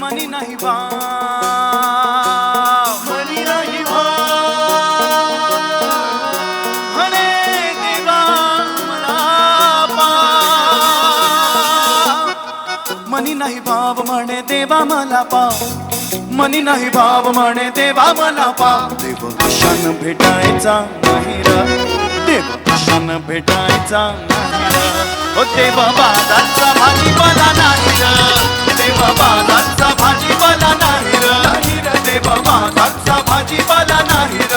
मनी नाही भाव, मनी नाही भाव, म्हणे देवा मला पाव. मनी नाही भाव म्हणे देवा मला पाव, मनी नाही भाव म्हणे देवा मला पाव. देव कशानं भेटायचा नाही र, देव कशानं भेटायचा नाही र. ओ देवा बाजारचा भाजीपाला नाही र, देवा बाजारचा भाजीपाला नाही र, देवा बाजारचा भाजीपाला नाही र,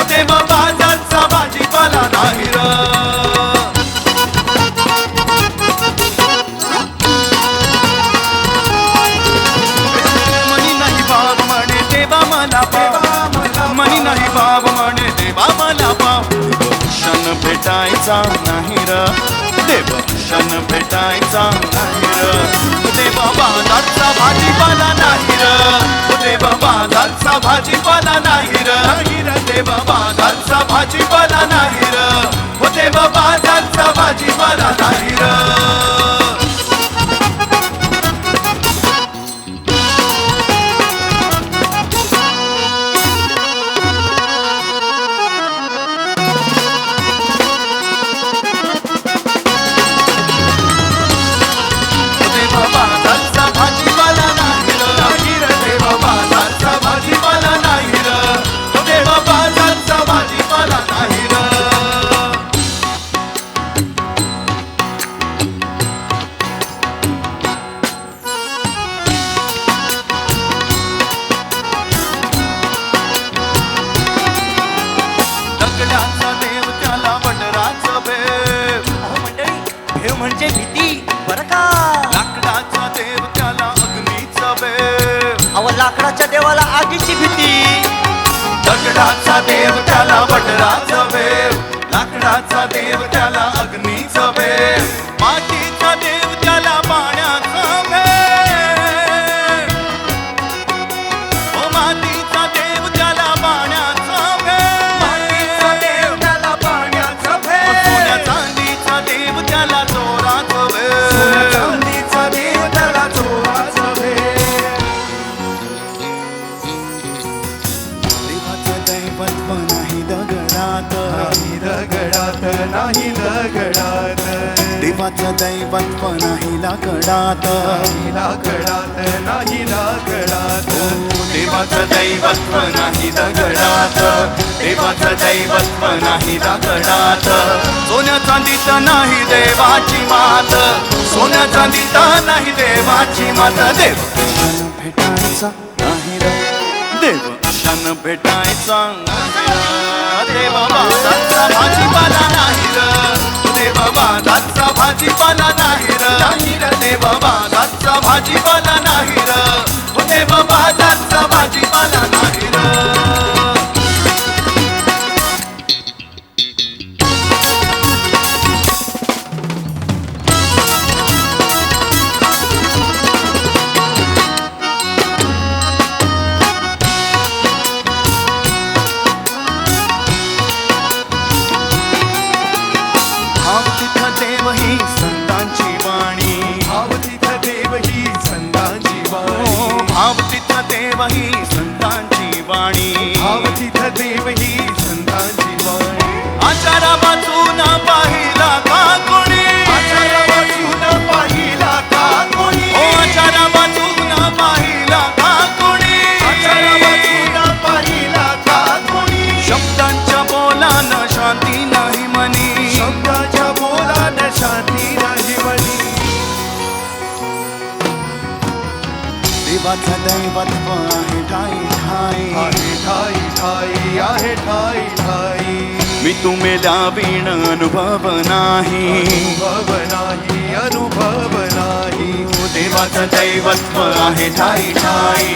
देवा बाजारचा भाजीपाला नाही र. मनी नाही भाव म्हणे देवा मला पाव, मनी नाही भाव म्हणे देवा मला पाव. देव भेटायचा नाही र, देव भेटायचा नाही र, देवा बाजारचा भाजीपाला नाही र, देवा बाजारचा भाजीपाला नाही र, देवा बाजारचा भाजीपाला नाही र, देवा बाजारचा भाजीपाला नाही र. म्हणजे भीती बरं का. लाकडाचा देव त्याला अग्नीचा बेव, अव लाकडाच्या देवाला आगीची भीती. दगडाचा देव त्याला वडराचा बेव, लाकडाचा देव त्याला अग्नीचा बेव, मातीचा देव त्याला पाण्याचा बेव, ओ मातीचा देव त्याला पाण्याचा बेव, मातीचा देव त्याला पाण्याचा भेद. सोन्या चांदीचा देव त्याला चोराचा बेव, चांदीचा देव त्याला चोराचा भेद. देवाचं दैवत्व नाही दगडात, नाही दगडात, नाही दगडात, देवाचं दैवत्व नाही लाकडात, नाही लाकडात, नाही लाकडात, देवाचं दैवत्व नाही दगडात, देवाचं दैवत्व नाही दगडात. सोन्या चांदीत नाही देवाची मात, सोन्या चांदीत नाही देवाची मात. देव कशानं भेटायचा नाही र, देव कशानं भेटायचा नाही र, देवा बाजारचा भाजीपाला नाही र, देवा बाजारचा भाजीपाला नाही र, देवा बाजारचा भाजीपाला नाही र, देवा बाजारचा भाजीपाला नाही र. भाव तिथं देव ही संतांची वाणी, भाव तिथं देव ही संतांची वाणी, भाव तिथं देव ही संतांची वाणी, भाव तिथं देव ही संतांची वाणी. आचारा वाचून पाहिला का कोणी, आचारा वाचून पाहिला का कोणी, ओ आचारा वाचून पाहिला का कोणी, आचारा वाचून पाहिला का कोणी. शब्दांच्या बोलानं शांती नाही मनी, शब्दाच्या बोलानं शांती नाही मनी. देवाचं दैवत्व आहे ठाई ठाई, आहे ठाई ठाई, आहे ठाई ठाई. मी तुम्हाला वीण अनुभव नाही, अनुभव नाही, अनुभव नाही. देवा देवाचं दैवत्व आहे ठाई ठाई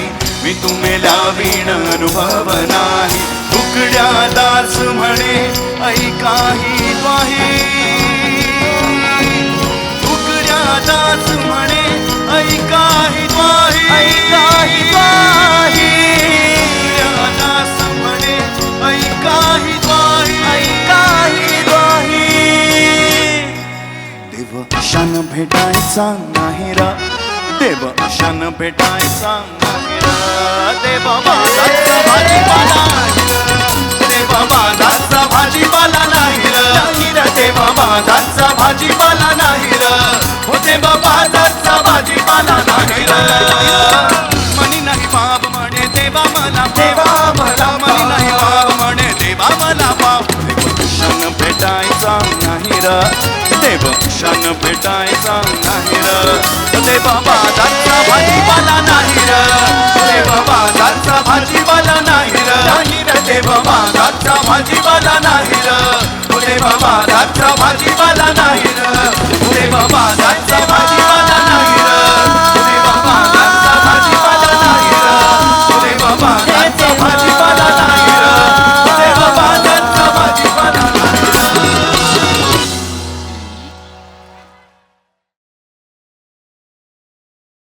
मी तुम्हाला वीण अनुभव नाही तुकड्या दास म्हणे ऐकाही द्वाही तुकड्या दास म्हणे ऐकाही द्वाही ऐकाही द्वाही तुकड्या दास म्हणे ऐकाही द्वाही ऐकाही द्वाही देव अशान भेटायचा नाही रा देव अशान भेटायचा नाही रा देव माझाचा भाजीपाला देव माझाचा भाजीपाला नाही रा देव माझाचा भाजीपाला नाही रा हो देव माझाचा भाजीपाला नाही रा मनी नाही बाब म्हणे देवा मला मनी नाही बाब म्हणे देवा मला बाप देव अशान भेटायचा नाही रा देव क्षण भेटायचा नाही र देव माझाचा भाजीपाला नाही र देव माझाचा भाजीपाला नाही र देव माझाचा भाजीपाला नाही र देव माझाचा भाजीपाला नाही र देव माझा